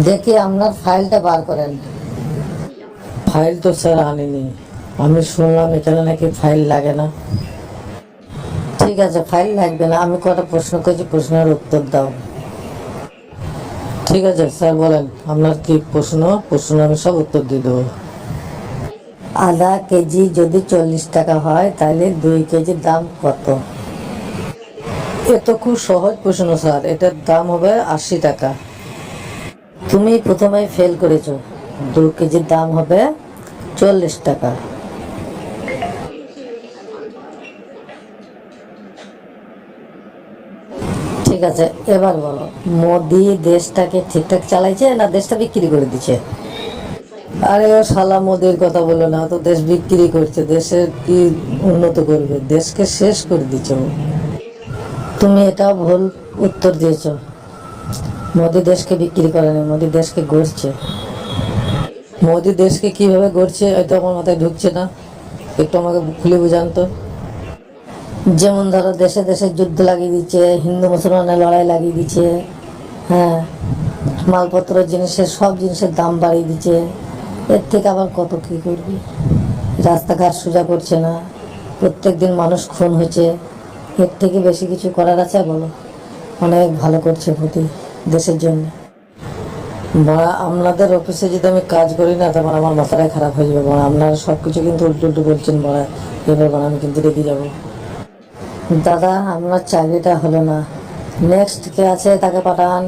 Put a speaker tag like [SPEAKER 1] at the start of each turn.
[SPEAKER 1] দেখি আপনার ফাইলটা বার করেন।
[SPEAKER 2] ফাইল তো স্যার আনিনি। আমি শুনলাম এখানে নাকি ফাইল লাগে না।
[SPEAKER 1] ঠিক আছে, ফাইল লাগবে না, আমি কটা প্রশ্ন করছি, প্রশ্নের উত্তর দাও।
[SPEAKER 2] ঠিক আছে স্যার, বলেন আপনার কি প্রশ্ন? প্রশ্ন আমি সব উত্তর দিয়ে দেবো।
[SPEAKER 1] আধা কেজি যদি 40 টাকা হয় তাহলে 2 কেজির দাম কত?
[SPEAKER 2] এ তো খুব সহজ প্রশ্ন স্যার, এটার দাম হবে 80 টাকা।
[SPEAKER 1] তুমি প্রথমে ফেল করেছো। 2 কেজির দাম হবে 40 টাকা। ঠিক আছে, এবার বলো, মোদি দেশটাকে ঠিকঠাক চালাইছে না দেশটা বিক্রি করে দিচ্ছে?
[SPEAKER 2] আরে ও শালা মোদির কথা বলো না, ও তো দেশ বিক্রি করছে, দেশের কি উন্নত করবে, দেশকে শেষ করে দিচ্ছে ও।
[SPEAKER 1] তুমি এটাও ভুল উত্তর দিয়েছো। মোদি দেশকে বিক্রি করেনি, মোদি দেশকে গড়ছে।
[SPEAKER 2] মোদি দেশকে কিভাবে গড়ছে হয়তো আমার মাথায় ঢুকছে না, একটু আমাকে খুলে বুঝান তো।
[SPEAKER 1] যেমন ধরো, দেশে দেশে যুদ্ধ লাগিয়ে দিচ্ছে, হিন্দু মুসলমানের লড়াই লাগিয়ে দিচ্ছে, হ্যাঁ, মালপত্র জিনিসের সব জিনিসের দাম বাড়িয়ে দিচ্ছে। এর থেকে আবার কত কী করবি? রাস্তাঘাট সোজা করছে না, প্রত্যেক দিন মানুষ খুন হচ্ছে। এর থেকে বেশি কিছু করার আছে বলো? অনেক ভালো করছে মোদি দেশের জন্য।
[SPEAKER 2] বড়া, আপনাদের অফিসে যদি আমি কাজ করি না তখন আমার মাথাটাই খারাপ হয়ে যাবে বড়া। আপনারা সব কিছু কিন্তু উল্টো উল্টো বলছেন বড়া, এবার বড়া আমি কিন্তু রেগে যাবো।
[SPEAKER 1] দাদা, আপনার চাকরিটা হলো না, নেক্সট কে আছে তাকে পাঠান।